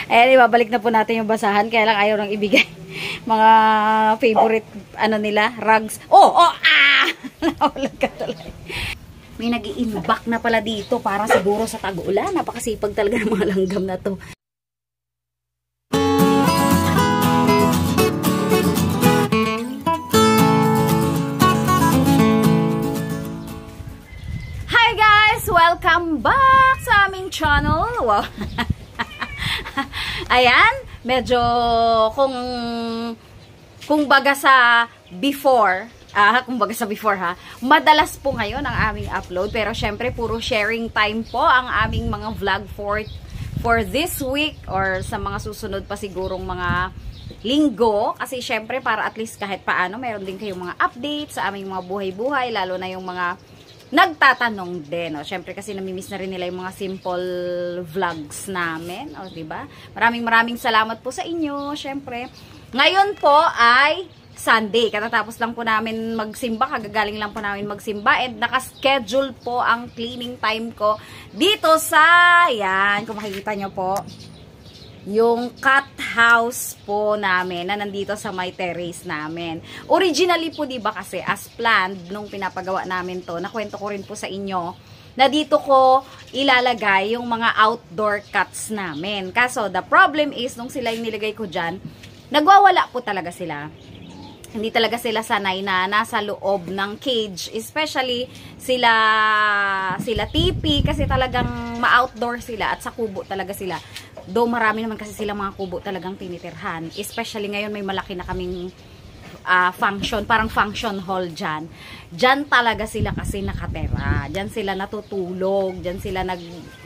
Ayan, ibabalik na po natin yung basahan. Kaya lang ayaw nang ibigay. Mga favorite, ano nila, rugs. Nahulag ka talaga. May nag-i-imbak na pala dito para siguro sa tag-ulan. Napakasipag talaga ng mga langgam na to. Hi guys! Welcome back sa aming channel. Wow. Ayan, medyo kung baga sa before, madalas po ngayon ang aming upload, pero syempre puro sharing time po ang aming mga vlog for this week or sa mga susunod pa sigurong mga linggo, kasi syempre para at least kahit paano meron din kayong mga updates sa aming mga buhay-buhay, lalo na yung mga nagtatanong din, no? Syempre kasi namimiss na rin nila yung mga simple vlogs namin, o diba? Maraming salamat po sa inyo, syempre. Ngayon po ay Sunday. Katatapos lang po namin magsimba, kagagaling lang po namin magsimba, and nakaschedule po ang cleaning time ko dito sa, yan, kung makikita nyo po, yung cat house po namin na nandito sa my terrace namin. Originally po, diba kasi, as planned, nung pinapagawa namin to, nakwento ko rin po sa inyo, na dito ko ilalagay yung mga outdoor cats namin. Kaso, the problem is, nung sila yung nilagay ko dyan, nagwawala po talaga sila. Hindi talaga sila sanay na nasa loob ng cage. Especially sila tipi, kasi talagang ma-outdoor sila at sa kubo talaga sila. Though marami naman kasi sila mga kubo talagang tinitirhan. Especially ngayon may malaki na kaming parang function hall dyan. Dyan talaga sila kasi nakatera. Dyan sila natutulog. Dyan sila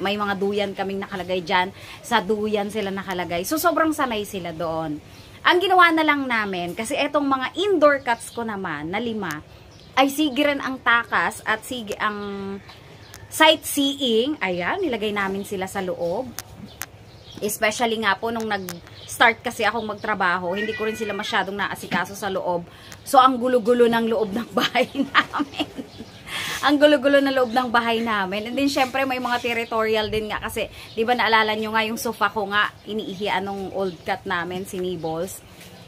may mga duyan kaming nakalagay dyan. Sa duyan sila nakalagay. So sobrang sanay sila doon. Ang ginawa na lang namin, kasi etong mga indoor cats ko naman, na 5, ay sige rin ang takas at sige ang sightseeing. Ayan, nilagay namin sila sa loob. Especially nga po, nung nag-start kasi akong magtrabaho, hindi ko rin sila masyadong naasikaso sa loob. So, ang gulo-gulo ng loob ng bahay namin. Ang gulo-gulo na loob ng bahay namin. And then, syempre, may mga territorial din nga. Kasi, di ba naalala nyo nga yung sofa ko nga, iniihian nung old cat namin, si Nibbles.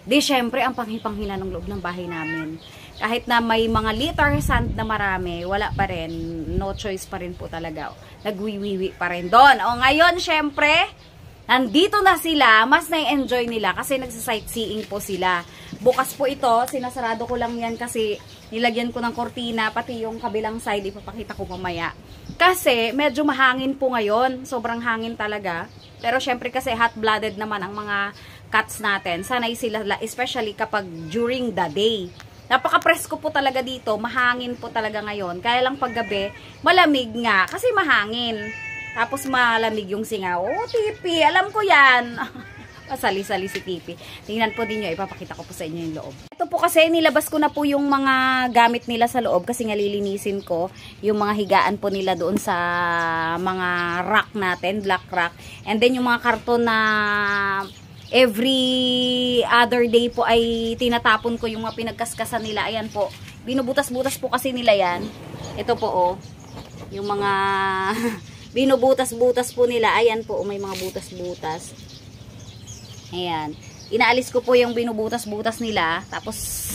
Di, syempre, ang panghi-panghina ng loob ng bahay namin. Kahit na may mga litter sand na marami, wala pa rin. No choice pa rin po talaga. Nagwiwiwi pa rin doon. O, ngayon, syempre, nandito na sila, mas na-enjoy nila kasi nagsa-sightseeing po sila. Bukas po ito, sinasarado ko lang yan kasi nilagyan ko ng kortina, pati yung kabilang side, ipapakita ko mamaya. Kasi medyo mahangin po ngayon, sobrang hangin talaga. Pero syempre kasi hot-blooded naman ang mga cats natin. Sanay sila, especially kapag during the day. Napaka-presko po talaga dito, mahangin po talaga ngayon. Kaya lang paggabi, malamig nga kasi mahangin. Tapos malamig yung singaw. Oh, Tipi, alam ko yan. Masali-sali si Tipi. Tingnan po din nyo, ipapakita ko po sa inyo yung loob. Ito po kasi, nilabas ko na po yung mga gamit nila sa loob kasi nga lilinisin ko yung mga higaan po nila doon sa mga rack natin, black rack. And then yung mga karton na every other day po ay tinatapon ko yung mga pinagkaskasan nila. Ayan po, binubutas-butas po kasi nila yan. Ito po oh, yung mga binubutas-butas po nila. Ayan po, may mga butas-butas. Ayan. Inaalis ko po yung binubutas-butas nila. Tapos,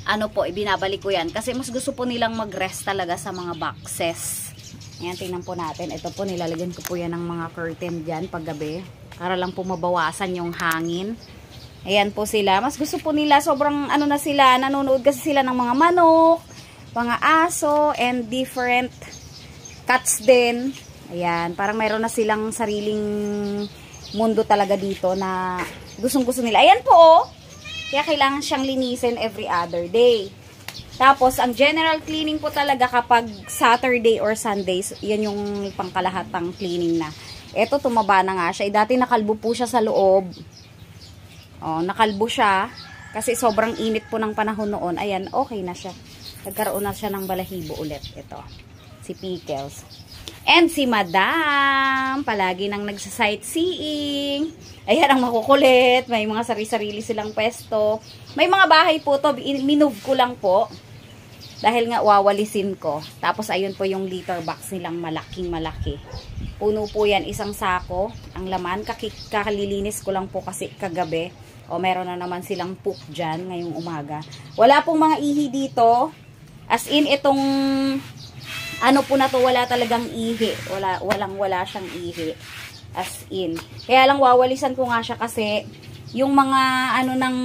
ano po, ibinabalik ko yan. Kasi mas gusto po nilang mag-rest talaga sa mga boxes. Ayan, tingnan po natin. Ito po, nilalagyan ko po yan ng mga curtain dyan paggabi. Para lang po mabawasan yung hangin. Ayan po sila. Mas gusto po nila, sobrang ano na sila, nanonood kasi sila ng mga manok, mga aso, and different cats din. Ayan, parang mayroon na silang sariling mundo talaga dito na gustong-gusto nila. Ayan po, oh. Kaya kailangan siyang linisin every other day. Tapos, ang general cleaning po talaga kapag Saturday or Sundays, yan yung pangkalahatang cleaning na. Eto, tumaba na nga siya. Dati nakalbo po siya sa loob. Oh, nakalbo siya. Kasi sobrang init po ng panahon noon. Ayan, okay na siya. Nagkaroon na siya ng balahibo ulit. Ito, si Pickles. And si Madam, palagi nang nagsa-sightseeing. Ayan ang makukulit. May mga sari-sarili silang pwesto. May mga bahay po to. Minove ko lang po. Dahil nga wawalisin ko. Tapos ayun po yung litter box nilang malaking malaki. Puno po yan, isang sako ang laman. Kakalilinis ko lang po kasi kagabi. O meron na naman silang poop dyan ngayong umaga. Wala pong mga ihi dito. As in itong ano po na to, wala talagang ihi. Wala siyang ihi. As in. Kaya lang wawalisan ko nga siya kasi yung mga ano ng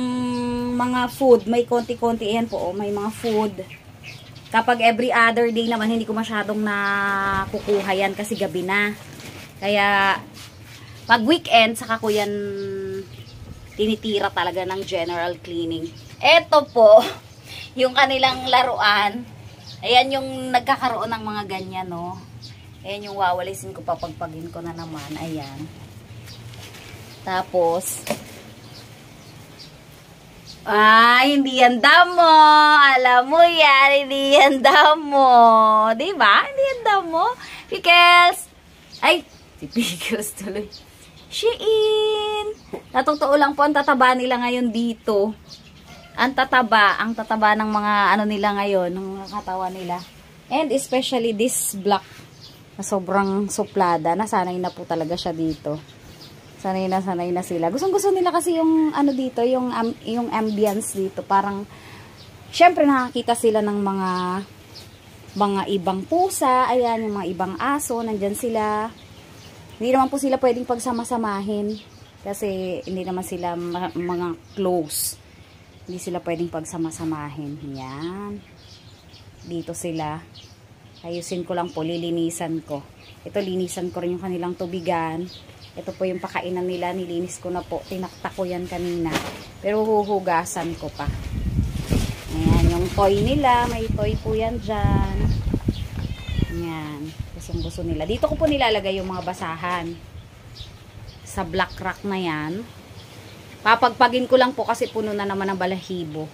mga food, may konti-konti yan po. May mga food. Kapag every other day naman, hindi ko masyadong nakukuha yan kasi gabi na. Kaya, pag weekend, saka ko yan tinitira talaga ng general cleaning. Eto po, yung kanilang laruan. Ayan yung nagkakaroon ng mga ganyan, no? Ayan yung wawalisin ko, papagpagin ko na naman. Ayan. Tapos, hindi yan damo. Alam mo yan, hindi yan damo. Diba? Hindi yan damo. Pickles. Ay, si Pickles tuloy. Shein. Natotoo lang po, ang tataba nila ngayon dito. Ang tataba ng mga ano nila ngayon, ng mga katawan nila. And especially this black na sobrang suplada. Nasanay na po talaga siya dito. Sanay na sila. Gustong-gusto nila kasi yung ano dito, yung ambience dito. Parang, syempre nakakita sila ng mga ibang pusa. Ayan, yung mga ibang aso. Nandyan sila. Hindi naman po sila pwedeng pagsama-samahin. Kasi hindi naman sila mga close. Hindi sila pwedeng pagsama-samahin. Yan. Dito sila. Ayusin ko lang po, lilinisan ko. Ito, linisan ko rin yung kanilang tubigan. Ito po yung pakainan nila, nilinis ko na po. Tinakta ko yan kanina. Pero huhugasan ko pa. Ayan, yung toy nila. May toy po yan dyan. Ayan. Gusto nila. Dito ko po nilalagay yung mga basahan. Sa black rack na yan. Papagpagin ko lang po kasi puno na naman ng balahibo.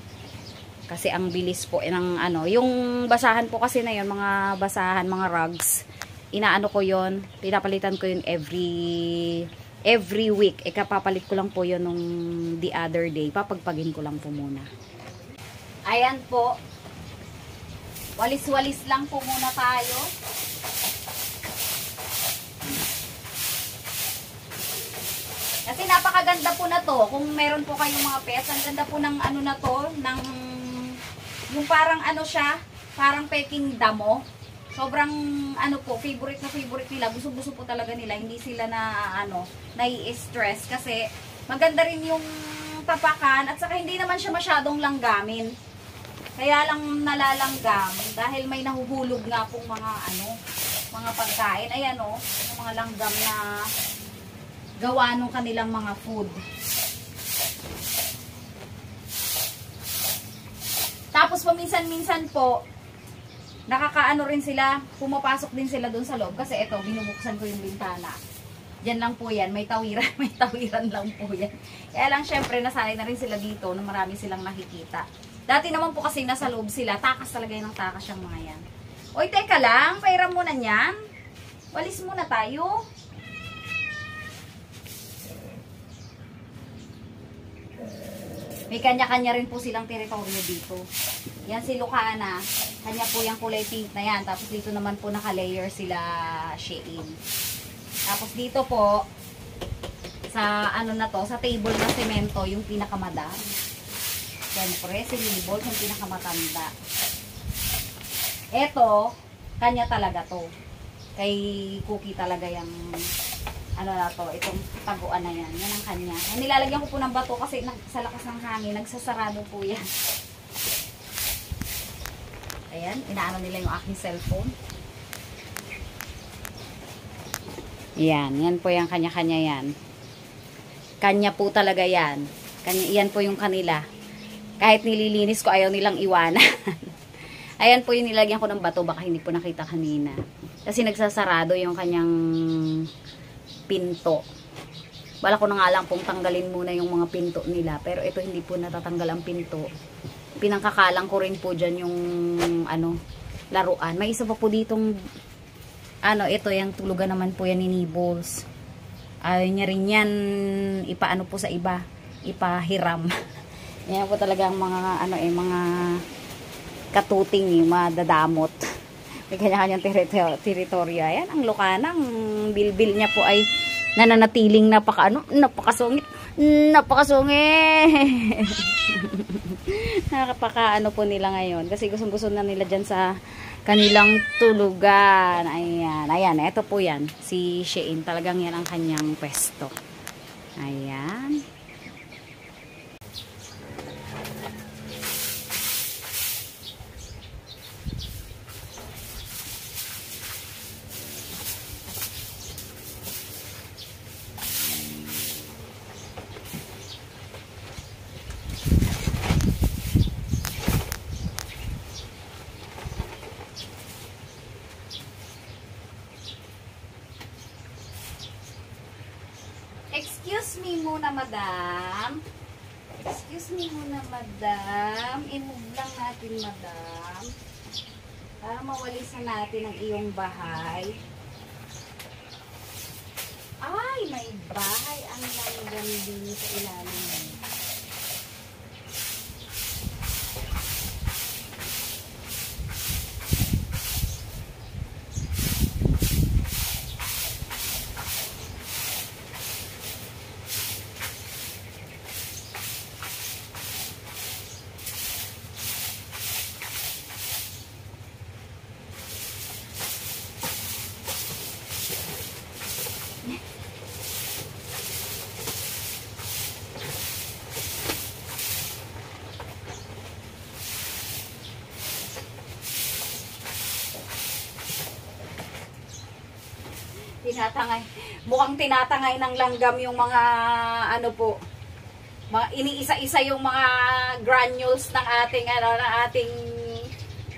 Kasi ang bilis po ng ano. Yung basahan po kasi na yun, mga basahan, mga rugs. Inaano ko yon, pinapalitan ko yun every week. Kapapalit ko lang po yun nung the other day. Papagpagin ko lang po muna. Ayan po. Walis-walis lang po muna tayo. Kasi napakaganda po na to. Kung meron po kayong mga pets, ang ganda po ng ano na to, ng yung parang ano siya, parang peking damo. Sobrang ano po, favorite na favorite nila. Gusto-gusto po talaga nila. Hindi sila nai-stress kasi maganda rin yung tapakan at saka hindi naman siya masyadong langgamin. Kaya lang nalalanggam dahil may nahuhulog nga pong mga pagkain. Ayan yung mga langgam na gawa nung kanilang mga food. Tapos paminsan-minsan po nakakaano rin sila, pumapasok din sila doon sa loob. Kasi ito, binubuksan ko yung bintana. Diyan lang po yan. May tawiran lang po yan. Kaya lang, syempre, nasanay na rin sila dito na marami silang nakikita. Dati naman po kasi nasa loob sila. Takas talaga yung takas yung mga yan. Oy, teka lang. Pairam muna niyan. Walis muna tayo. May kanya-kanya rin po silang teritoryo dito. Yan si Lucana. Kanya po yung kulay pink na yan. Tapos dito naman po naka-layer sila Shein. Tapos dito po, sa ano na to, sa table na semento, yung pinakamadam. Siyempre, si Libol, yung pinakamatanda. Eto, kanya talaga to. Kay Cookie talaga yung ano na to, itong taguan na yan. Yan ang kanya. Nilalagyan ko po ng bato kasi sa lakas ng hangin, nagsasarado po yan. Ayan, inaano nila yung aking cellphone. Yan po yung kanya-kanya yan. Kanya po talaga yan. Yan po yung kanila. Kahit nililinis ko, ayaw nilang iwanan. Ayan po yung nilagyan ko ng bato, baka hindi po nakita kanina. Kasi nagsasarado yung kanyang pinto. Bala ko na nga lang pong tanggalin muna yung mga pinto nila. Pero ito hindi po natatanggal ang pinto. Pinangkakalang ko rin po dyan yung laruan. May isa pa po ditong ito yung tulugan naman po yan ni Nibbles. Ayaw niya rin yan ipaano po sa iba. Ipahiram. Yan po talaga ang mga katuting eh, madadamot. May kanya-kanyang teritoryo. Ayan, ang Lucana, ang bilbil niya po ay nananatiling napakasungit. Napakasungit! Nakapaka po nila ngayon. Kasi gustong-gusto na nila dyan sa kanilang tulugan. Ayan. Ayan. Ito po yan. Si Shein. Talagang yan ang kanyang pwesto. Ayan. Excuse me muna, madam. Excuse me muna, madam. I-move lang natin, madam. Para mawalisan natin ang iyong bahay. Ay, may bahay ang langgam din sa ilalim. Tinatangay. Mukhang tinatangay ng langgam yung mga ano po. Mga iniisa-isa yung mga granules ng ating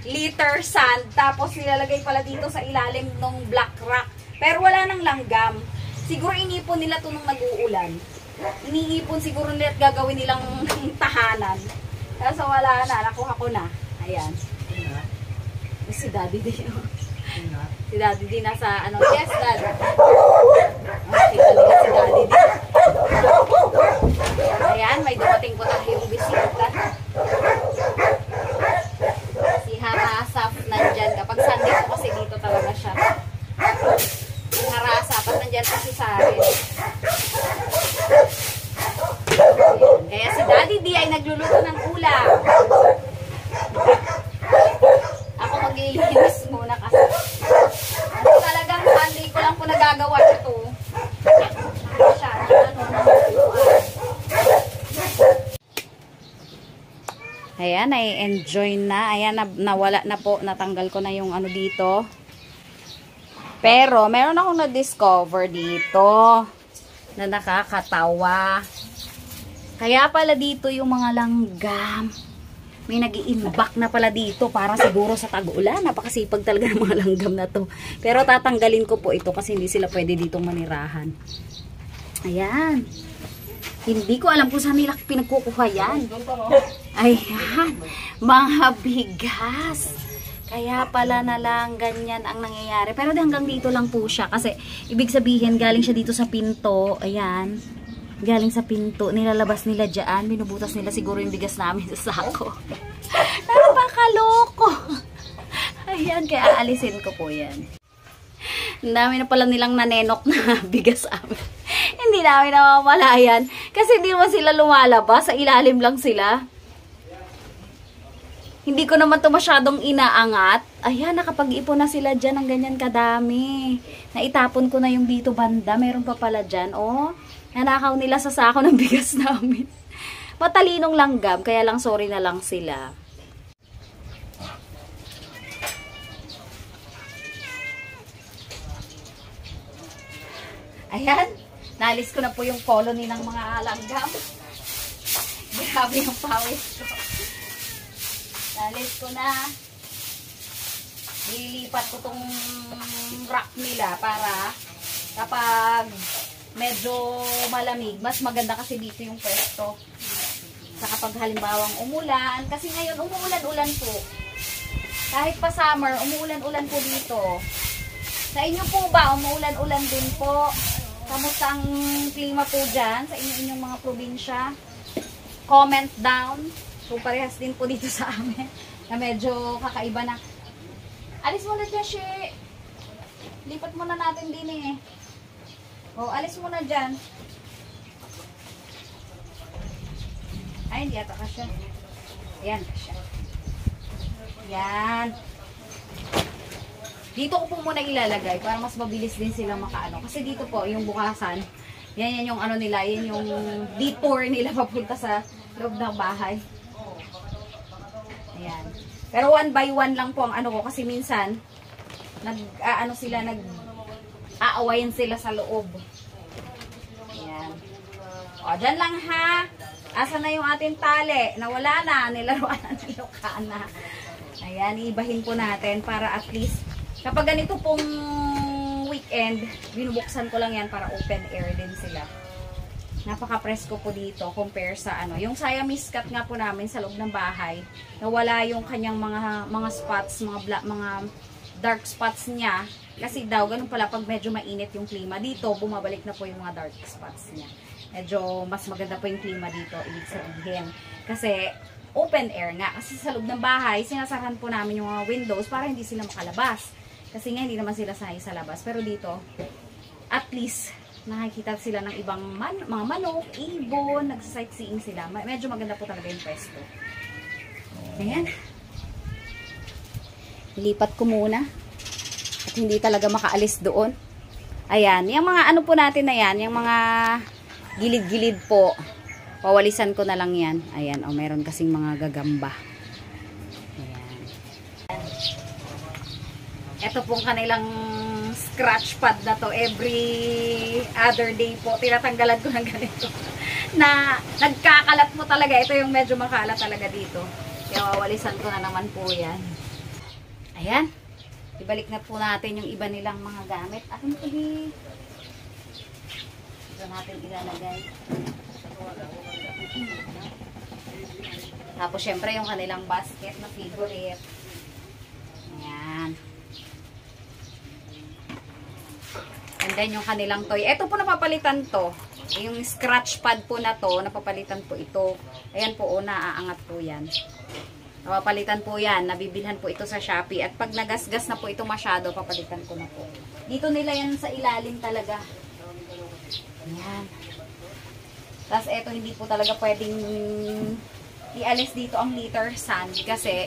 litter sand, tapos nilalagay pala dito sa ilalim ng black rock. Pero wala nang langgam. Siguro inipon nila 'to nung nag-uulan. Iniipon siguro nila at gagawin nilang tahanan. Kaso wala na, nakuha ko na. Ayan. Si Daddy din. Si Daddy din nasa ano. Yes, Dad. Okay, talaga si Daddy din. Ayan, may dumating po tayong bisita. Si Harasaf nandyan. Kapag Sunday po kasi dito talaga siya. Si Harasaf at nandyan po si Sari. Kaya si Daddy D ay nagluluto ng ulam. Ako maglilinis muna kasi. Talagang Sunday ko lang po nagagawa ito. Ayan, ay enjoy na. Ayan, nawala na po. Natanggal ko na yung ano dito. Pero, meron akong na-discover dito na nakakatawa. Kaya pala dito yung mga langgam. May nag-i-imbak na pala dito para siguro sa tag-ulan. Napakasipag talaga ng mga langgam na to. Pero tatanggalin ko po ito kasi hindi sila pwede ditong manirahan. Ayan. Hindi ko alam kung saan nila pinagkukuha yan. Ayan. Mga bigas. Kaya pala na lang ganyan ang nangyayari. Pero hanggang dito lang po siya. Kasi ibig sabihin galing siya dito sa pinto. Ayan. Galing sa pinto. Nilalabas nila dyan. Binubutas nila siguro yung bigas namin sa sako. Napakaloko. Ayan. Kaya aalisin ko po yan. Ang dami na pala nilang nanenok na bigas amin. Hindi namin nawawala yan. Kasi hindi mo sila lumalabas. Sa ilalim lang sila. Hindi ko naman ito masyadong inaangat. Ayan, nakapag-ipon na sila dyan ng ganyan kadami. Naitapon ko na yung dito banda. Meron pa pala dyan. Oh, nanakaw nila sa sako ng bigas namin. Matalinong langgam. Kaya lang sorry na lang sila. Ayan. Nalis ko na po yung colony ng mga langgam. Grabe yung pawis ko. Nalis ko na. Lilipat ko tong rack nila para kapag medyo malamig, mas maganda kasi dito yung pwesto. Sa kapag halimbawang umulan, kasi ngayon umuulan-ulan po. Kahit pa summer, umuulan-ulan po dito. Sa inyo po ba, umuulan-ulan din po? Kamusta ang klima po dyan sa inyong mga probinsya? Comment down. So, parehas din po dito sa amin. Na medyo kakaiba na. Alis mo na dyan, She. Lipat muna natin din eh. O, alis mo na dyan. Ay, hindi ata kasya. Ayan, kasya. Yan. Dito ko po muna ilalagay para mas mabilis din sila makaano. Kasi dito po, yung bukasan, yan yung ano nila, yan yung detour nila papunta sa loob ng bahay. Ayan. Pero 1 by 1 lang po ang ano ko kasi minsan, aawayin sila sa loob. Ayan. O, dyan lang ha. Asa na yung ating tali? Nawala na. Nilaruan na nilokana. Ayan, iibahin po natin para at least kapag ganito pong weekend, binubuksan ko lang yan para open air din sila. Napaka-presko po dito compare sa ano. Yung Siamese cat nga po namin sa loob ng bahay, nawala yung kanyang mga spots, mga dark spots niya. Kasi daw, ganun pala pag medyo mainit yung klima. Dito, bumabalik na po yung mga dark spots niya. Medyo mas maganda po yung klima dito, ibig sabihin. Kasi open air nga. Kasi sa loob ng bahay, sinasarahan po namin yung mga windows para hindi sila makalabas. Kasi nga, hindi naman sila sanay sa labas. Pero dito, at least, nakikita sila ng ibang mga manok, ibon, nagsa-sightseeing sila. Medyo maganda po talaga yung pwesto. Ayan. Lipat ko muna. At hindi talaga makaalis doon. Ayan. Yung mga ano po natin na yan, yung mga gilid-gilid po. Pawalisan ko na lang yan. Ayan. O, meron kasing mga gagamba. Ito pong kanilang scratch pad na to. Every other day po, tinatanggalan ko ng ganito. Na nagkakalat mo talaga. Ito yung medyo makalat talaga dito. Kaya wawalisan ko na naman po yan. Ayan. Ibalik na po natin yung iba nilang mga gamit. Akin po ito natin ilalagay. Tapos syempre yung kanilang basket na favorite. Ayan. And then yung kanilang toy. Ito po napapalitan to. Yung scratch pad po na to, napapalitan po ito. Ayan po, naaangat po yan. Napapalitan po yan. Nabibilhan po ito sa Shopee. At pag nagasgas na po ito masyado, papalitan ko na po. Dito nila yan sa ilalim talaga. Ayan. Tapos ito, hindi po talaga pwedeng ialis dito ang litter sand. Kasi,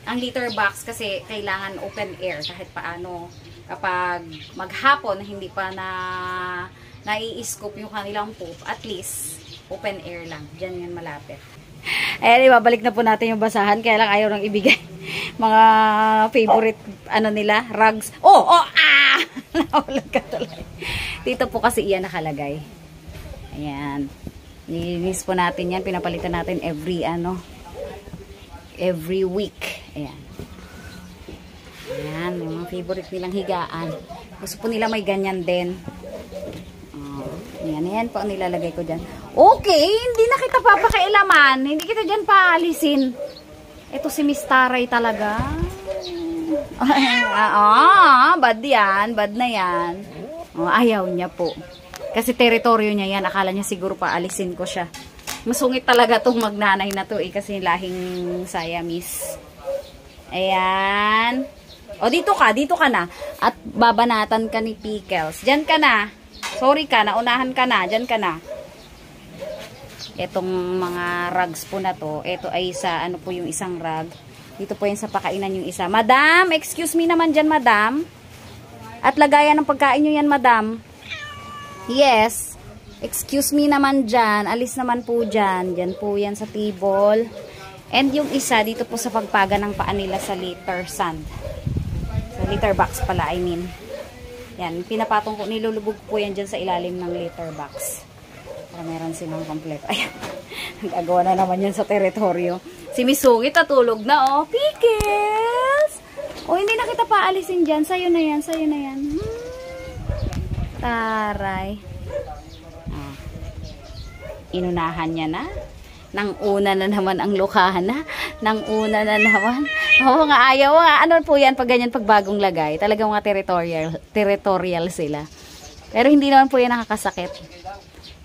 ang litter box kasi kailangan open air kahit paano. Kapag maghapon, hindi pa nai-scoop yung kanilang poop, at least, open air lang. Diyan yan malapit. Ayan, ibabalik na po natin yung basahan. Kaya lang ayaw nang ibigay. Mga favorite, ano nila, rugs. Nawalan ka talaga. Dito po kasi iyan nakalagay. Ayan. Nilinis po natin yan. Pinapalitan natin every week. Ayan. Ayan, yung mga favorite nilang higaan. Gusto po nila may ganyan din. Ayan po ang nilalagay ko dyan. Okay, hindi na kita papakailaman. Hindi kita dyan paalisin. Ito si Miss Taray talaga. Bad yan. Bad na yan. Ayaw niya po. Kasi teritoryo niya yan. Akala niya siguro paalisin ko siya. Masungit talaga itong magnanay na to kasi lahing Siamese. Ayan. O, dito ka na. At babanatan ka ni Pickles. Diyan ka na. Sorry ka, naunahan ka na. Diyan ka na. Itong mga rugs po na to. Ito ay ano po yung isang rug. Dito po yung sa pakainan yung isa. Madam, excuse me naman dyan, madam. At lagayan ng pagkain nyo yan, madam. Yes. Excuse me naman dyan. Alis naman po dyan. Dyan po yan sa table. And yung isa, dito po sa pagpaga ng paa nila sa litter sand. Litter box pala, I mean. Yan, pinapatong ko, nilulubog po yan dyan sa ilalim ng litter box. Para meron silang kompleto. Ayan, nagagawa na naman yan sa teritoryo. Si Misungit natulog na, Pickles! Hindi na kita paalisin dyan. Sa'yo na yan, sa'yo na yan. Taray. Inunahan niya na. Nang una na naman ang lukana. Nang una na naman. Ayaw nga. Ano po yan pag ganyan, pag bagong lagay. Talagang mga territorial sila. Pero hindi naman po yan nakakasakit.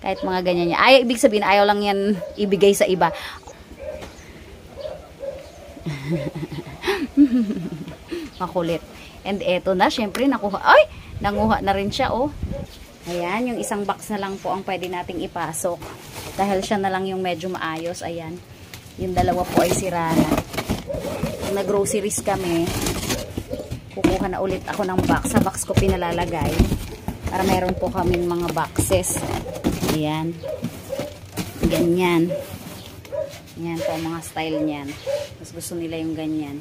Kahit mga ganyan niya. Ibig sabihin, ayaw lang yan ibigay sa iba. Makulit. And eto na, syempre, nakuha. Ay! Nanguha na rin siya, oh. Ayan, yung isang box na lang po ang pwede nating ipasok. Dahil siya na lang yung medyo maayos. Ayan. Yung dalawa po ay sira na. Kung nag-groceries kami, kukuha na ulit ako ng box. Sa box ko pinalalagay. Para meron po kaming mga boxes. Ayan. Ganyan. Yan po ang mga style niyan. Mas gusto nila yung ganyan.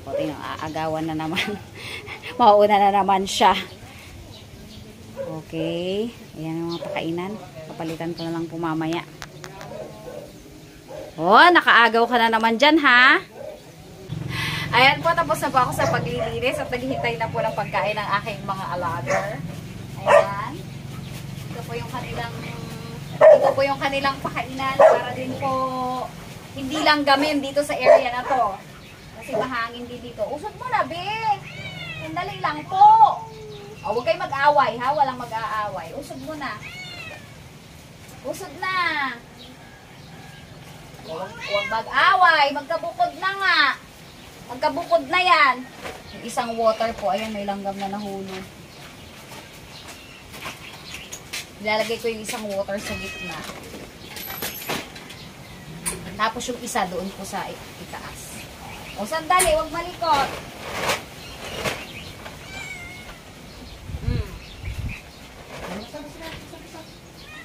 O, tingnan, aagawan na naman. Mauuna na naman siya. Okay. Ayan yung mga pakainan. Papalitan ko na lang po mamaya. Oh, nakaagaw ka na naman dyan, ha? Ayan po, tapos na po ako sa paglilinis at naghihintay na po ng pagkain ng aking mga alaga. Ayan. Ito po yung kanilang pakainan para din po hindi lang gamin dito sa area na to. Kasi mahangin din dito. Usod mo na, be. Sandali lang po. O, huwag kayo mag-away, ha? Walang mag-aaway. Usod mo na. Usod na. Huwag mag-away. Magkabukod na nga. Magkabukod na yan. Yung isang water po. Ayan, may langgam na nahulog. Ilalagay ko yung isang water sa gitna. Tapos yung isa doon po sa itaas. O, sandali. Huwag malikot.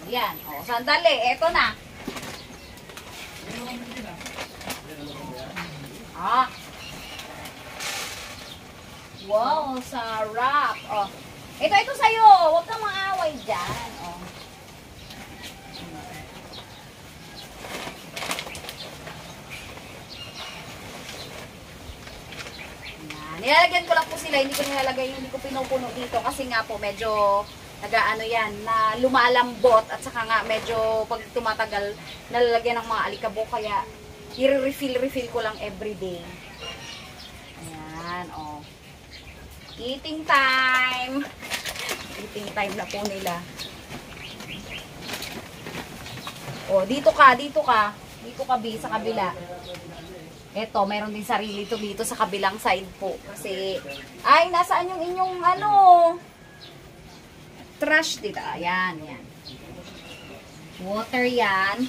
Yan. O, sandali. Eto na. Ah. Wow, sarap. O. Ito sa'yo. Huwag kang maaway dyan. O. Nilalagyan ko lang po sila. Hindi ko nilalagay, hindi ko pinupuno dito. Kasi nga po, medyo nagaano yan, na lumalambot at saka nga medyo pag tumatagal nalalagyan ng mga alikabok kaya i-refill ko lang everyday. Ayan, oh. Eating time! Eating time na po nila. Oh, dito ka. Dito ka, B, sa kabila. Eto, meron din sarili to dito sa kabilang side po. Kasi, ay, nasaan yung inyong ano? Trash dito. Ayan, yan. Water yan.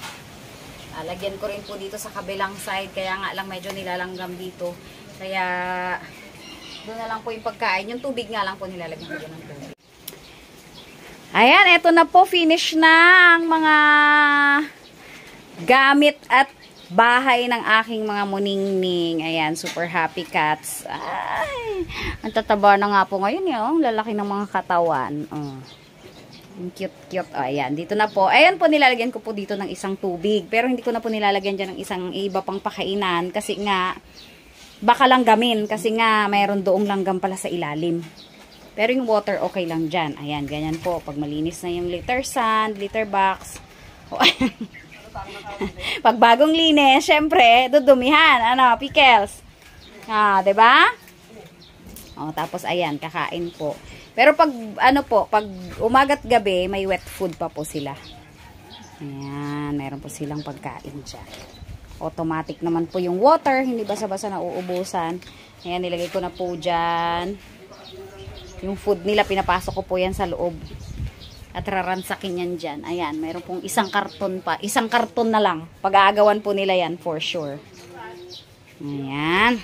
Lagyan ko rin po dito sa kabilang side. Kaya nga lang medyo nilalanggam dito. Kaya doon na lang po yung pagkain. Yung tubig nga lang po nilalagyan ko ng tubig. Ayan, eto na po. Finish na ang mga gamit at bahay ng aking mga muningning. Ayan, super happy cats. Ay, ang tataba na nga po ngayon yung lalaki ng mga katawan. Oh. Cute. Oh, ayan, dito na po. Ayan po, nilalagyan ko po dito ng isang tubig. Pero hindi ko na po nilalagyan dyan ng isang iba pang pakainan. Kasi nga, baka langgamin. Kasi nga, mayroon doong langgam pala sa ilalim. Pero yung water, okay lang dyan. Ayan, ganyan po. Pag malinis na yung litter sand, litter box. Oh, pag bagong linis, syempre, dudumihan. Ano, pickles. Ah, 'di ba? Oh, tapos ayan, kakain po. Pero pag ano po, pag umaga't gabi, may wet food pa po sila. Ayan, meron po silang pagkain diyan. Automatic naman po yung water, hindi basa-basa na uubusan. Ayan, nilagay ko na po diyan. Yung food nila pinapasok ko po yan sa loob. At raransakin yan dyan. Ayan, mayroon pong isang karton pa. Isang karton na lang. Pag-aagawan po nila yan for sure. Ayan.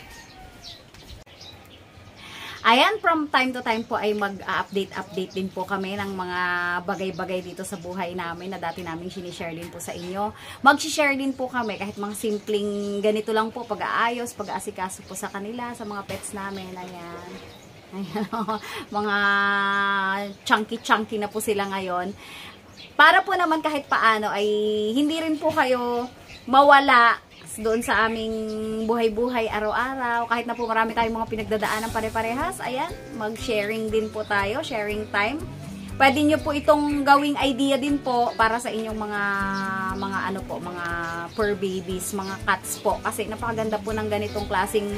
Ayan, from time to time po ay mag-update din po kami ng mga bagay-bagay dito sa buhay namin na dati namin sinishare din po sa inyo. Mag-share din po kami kahit mga simpleng ganito lang po, pag-aayos, pag-aasikaso po sa kanila, sa mga pets namin. Ayan. Ayan, mga chunky na po sila ngayon. Para po naman kahit paano ay hindi rin po kayo mawala doon sa aming buhay-buhay araw-araw. Kahit na po marami tayong mga pinagdadaanan pare-parehas, ayan, mag-sharing din po tayo, sharing time. Pwede nyo po itong gawing idea din po para sa inyong mga ano po, mga fur babies, mga cats po. Kasi napakaganda po ng ganitong klaseng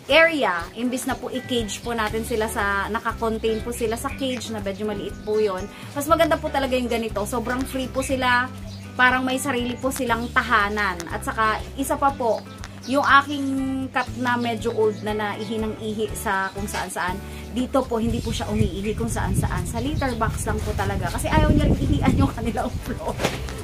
area. Imbis na po i-cage po natin sila sa, naka-contain po sila sa cage na medyo maliit po yon. Mas maganda po talaga yung ganito. Sobrang free po sila. Parang may sarili po silang tahanan. At saka, isa pa po, yung aking cat na medyo old na naihi ng ihi sa kung saan-saan, dito po, hindi po siya umiihi kung saan-saan. Sa litter box lang po talaga. Kasi ayaw niya rin ihian yung kanilang floor.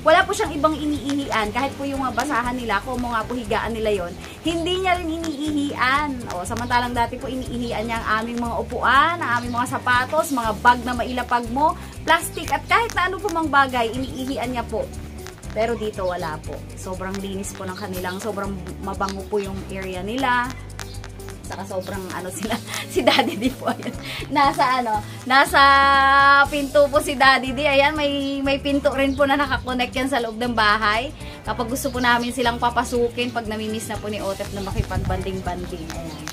Wala po siyang ibang iniihian. Kahit po yung mga basahan nila, kung mga po higaan nila yon, hindi niya rin iniihian. O, samantalang dati po iniihian niya ang aming mga upuan, ang aming mga sapatos, mga bag na mailapag mo, plastic, at kahit na ano po mang bagay, iniihian niya po. Pero dito wala po. Sobrang linis po ng kanilang, sobrang mabango po yung area nila. Saka sobrang ano sila, si Daddy D po. Ayan. Nasa pinto po si Daddy D. Ayan, may pinto rin po na nakakonect yan sa loob ng bahay. Kapag gusto po namin silang papasukin, pag namimiss na po ni Otep na makipagbanding-banding. Ayan.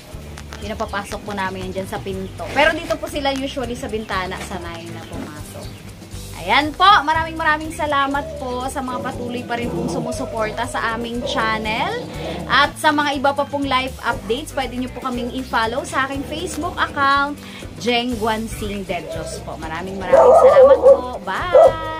Pinapapasok po namin yan dyan sa pinto. Pero dito po sila usually sa bintana, sanay na pumasok. Ayan po, maraming salamat po sa mga patuloy pa rin pong sumusuporta sa aming channel. At sa mga iba pa pong live updates, pwede nyo po kaming i-follow sa aking Facebook account, Jeng Guansing Dedjos po. Maraming salamat po. Bye!